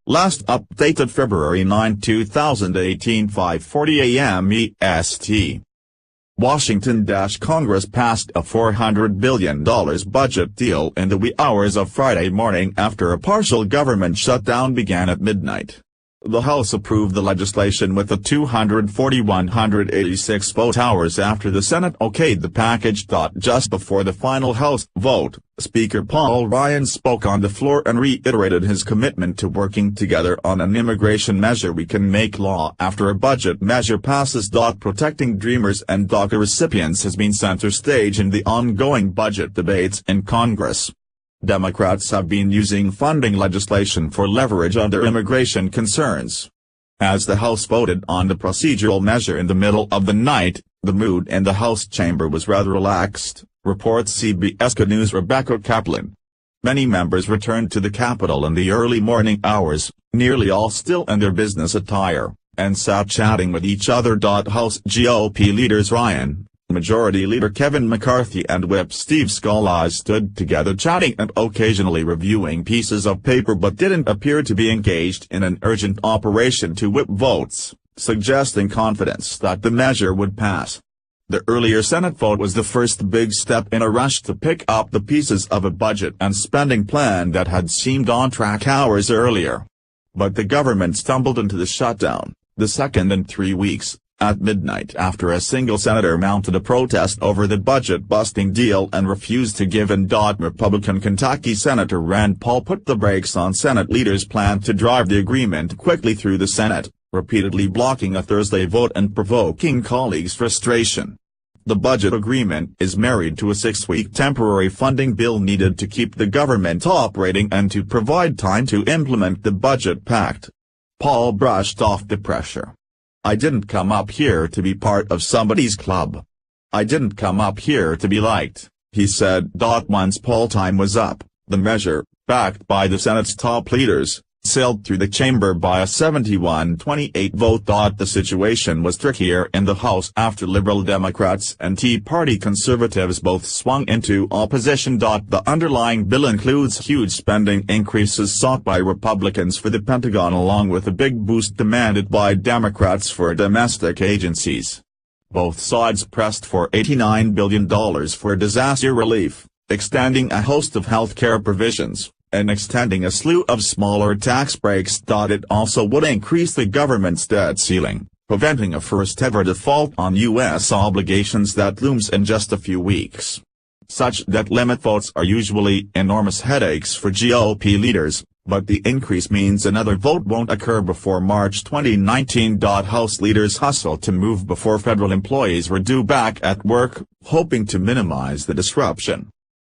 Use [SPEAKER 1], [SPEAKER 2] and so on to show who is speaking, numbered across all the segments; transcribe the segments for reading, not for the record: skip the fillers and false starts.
[SPEAKER 1] Last updated February 9, 2018, 5:40 a.m. EST. Washington – Congress passed a $400 billion budget deal in the wee hours of Friday morning after a partial government shutdown began at midnight. The House approved the legislation with a 240-186 vote hours after the Senate okayed the package. Just before the final House vote, Speaker Paul Ryan spoke on the floor and reiterated his commitment to working together on an immigration measure we can make law after a budget measure passes. Protecting Dreamers and DACA recipients has been center stage in the ongoing budget debates in Congress. Democrats have been using funding legislation for leverage on their immigration concerns. As the House voted on the procedural measure in the middle of the night, the mood in the House chamber was rather relaxed, reports CBS News' Rebecca Kaplan. Many members returned to the Capitol in the early morning hours, nearly all still in their business attire, and sat chatting with each other. House GOP leaders Ryan, Majority Leader Kevin McCarthy and Whip Steve Scalise stood together chatting and occasionally reviewing pieces of paper but didn't appear to be engaged in an urgent operation to whip votes, suggesting confidence that the measure would pass. The earlier Senate vote was the first big step in a rush to pick up the pieces of a budget and spending plan that had seemed on track hours earlier. But the government stumbled into the shutdown, the second in 3 weeks, at midnight after a single senator mounted a protest over the budget-busting deal and refused to give in. Republican Kentucky Senator Rand Paul put the brakes on Senate leaders' plan to drive the agreement quickly through the Senate, repeatedly blocking a Thursday vote and provoking colleagues' frustration. The budget agreement is married to a 6-week temporary funding bill needed to keep the government operating and to provide time to implement the budget pact. Paul brushed off the pressure. "I didn't come up here to be part of somebody's club. I didn't come up here to be liked," he said. Once Paul time was up, the measure, backed by the Senate's top leaders, sailed through the chamber by a 71-28 vote. The situation was trickier in the House after Liberal Democrats and Tea Party conservatives both swung into opposition. The underlying bill includes huge spending increases sought by Republicans for the Pentagon along with a big boost demanded by Democrats for domestic agencies. Both sides pressed for $89 billion for disaster relief, extending a host of health care provisions, and extending a slew of smaller tax breaks. It also would increase the government's debt ceiling, preventing a first-ever default on U.S. obligations that looms in just a few weeks. Such debt limit votes are usually enormous headaches for GOP leaders, but the increase means another vote won't occur before March 2019. House leaders hustled to move before federal employees were due back at work, hoping to minimize the disruption.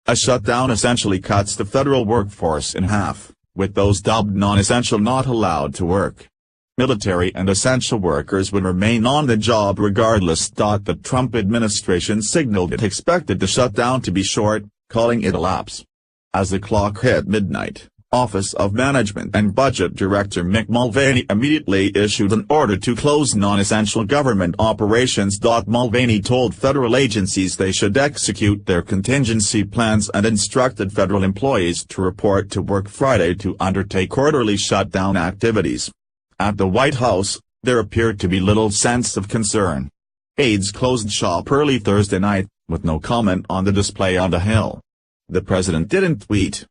[SPEAKER 1] A shutdown essentially cuts the federal workforce in half, with those dubbed non-essential not allowed to work. Military and essential workers would remain on the job regardless. The Trump administration signaled it expected the shutdown to be short, calling it a lapse. As the clock hit midnight, Office of Management and Budget Director Mick Mulvaney immediately issued an order to close non-essential government operations. Mulvaney told federal agencies they should execute their contingency plans and instructed federal employees to report to work Friday to undertake orderly shutdown activities. At the White House, there appeared to be little sense of concern. Aides closed shop early Thursday night, with no comment on the display on the Hill. The president didn't tweet.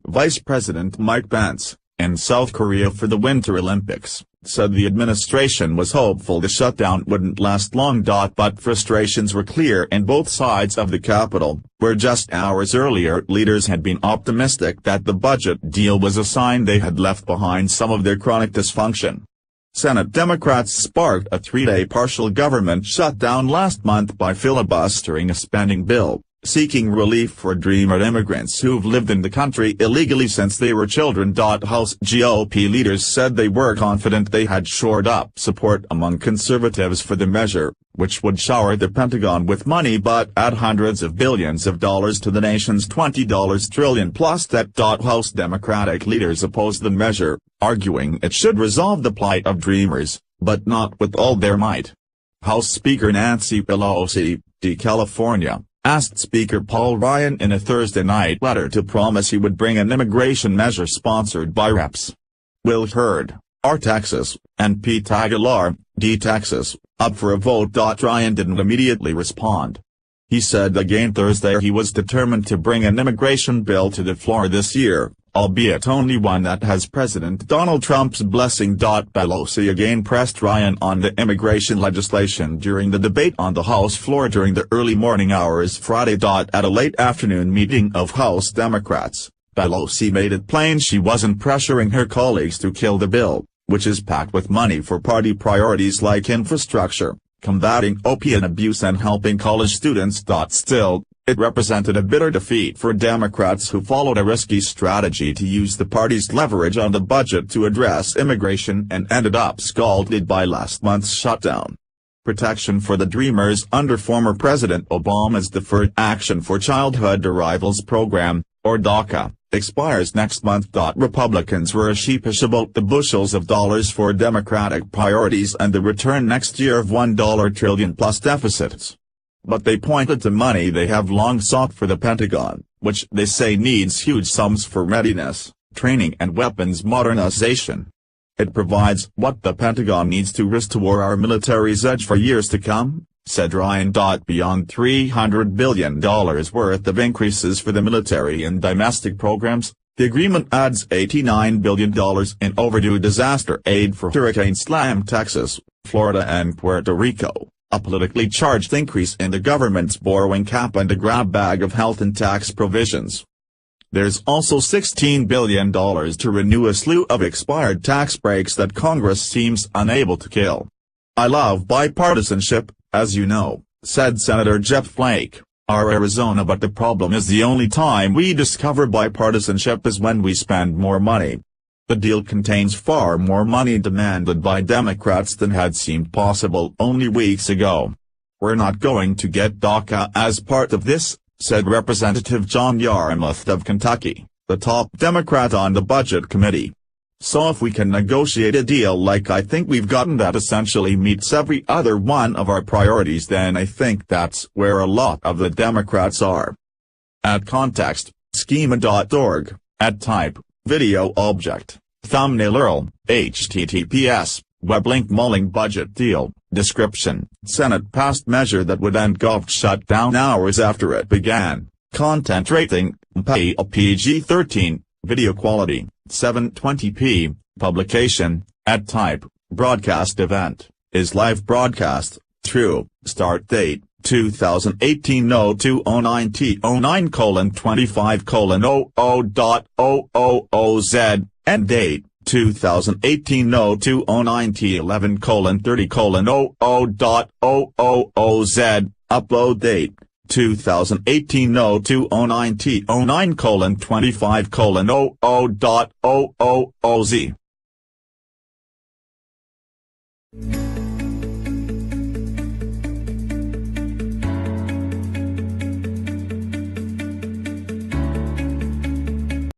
[SPEAKER 1] Vice President Mike Pence, in South Korea for the Winter Olympics, said the administration was hopeful the shutdown wouldn't last long. But frustrations were clear in both sides of the Capitol, where just hours earlier leaders had been optimistic that the budget deal was a sign they had left behind some of their chronic dysfunction. Senate Democrats sparked a 3-day partial government shutdown last month by filibustering a spending bill, seeking relief for Dreamer immigrants who've lived in the country illegally since they were children. House GOP leaders said they were confident they had shored up support among conservatives for the measure, which would shower the Pentagon with money but add hundreds of billions of dollars to the nation's $20 trillion-plus debt. House Democratic leaders opposed the measure, arguing it should resolve the plight of Dreamers, but not with all their might. House Speaker Nancy Pelosi, California, asked Speaker Paul Ryan in a Thursday night letter to promise he would bring an immigration measure sponsored by Reps. Will Hurd, R. Texas, and Pete Aguilar, D. Texas, up for a vote. Ryan didn't immediately respond. He said again Thursday he was determined to bring an immigration bill to the floor this year, albeit only one that has President Donald Trump's blessing. Pelosi again pressed Ryan on the immigration legislation during the debate on the House floor during the early morning hours Friday. At a late afternoon meeting of House Democrats, Pelosi made it plain she wasn't pressuring her colleagues to kill the bill, which is packed with money for party priorities like infrastructure, combating opiate abuse and helping college students. Still, it represented a bitter defeat for Democrats who followed a risky strategy to use the party's leverage on the budget to address immigration and ended up scalded by last month's shutdown. Protection for the Dreamers under former President Obama's Deferred Action for Childhood Arrivals program, or DACA, expires next month. Republicans were sheepish about the bushels of dollars for Democratic priorities and the return next year of $1 trillion plus deficits. But they pointed to money they have long sought for the Pentagon, which they say needs huge sums for readiness, training and weapons modernization. It provides what the Pentagon needs to restore our military's edge for years to come, said Ryan. Beyond $300 billion worth of increases for the military and domestic programs, the agreement adds $89 billion in overdue disaster aid for hurricanes slam Texas, Florida and Puerto Rico, a politically charged increase in the government's borrowing cap and a grab bag of health and tax provisions. There's also $16 billion to renew a slew of expired tax breaks that Congress seems unable to kill. I love bipartisanship, as you know, said Senator Jeff Flake, our Arizona, but the problem is the only time we discover bipartisanship is when we spend more money. The deal contains far more money demanded by Democrats than had seemed possible only weeks ago. We're not going to get DACA as part of this, said Representative John Yarmuth of Kentucky, the top Democrat on the Budget Committee. So if we can negotiate a deal like I think we've gotten that essentially meets every other one of our priorities, then I think that's where a lot of the Democrats are. At context, schema.org, at type, video object, thumbnail URL, https, web link mulling budget deal, description, Senate passed measure that would end gov shutdown hours after it began, content rating, PG-13, video quality, 720p, publication, at type, broadcast event, is live broadcast, true, start date, 2018-02-09-09:25:00.000Z, end date, 2018-02-09-11:30:00.000Z, upload date, 2018-02-09-09:25:00.000Z.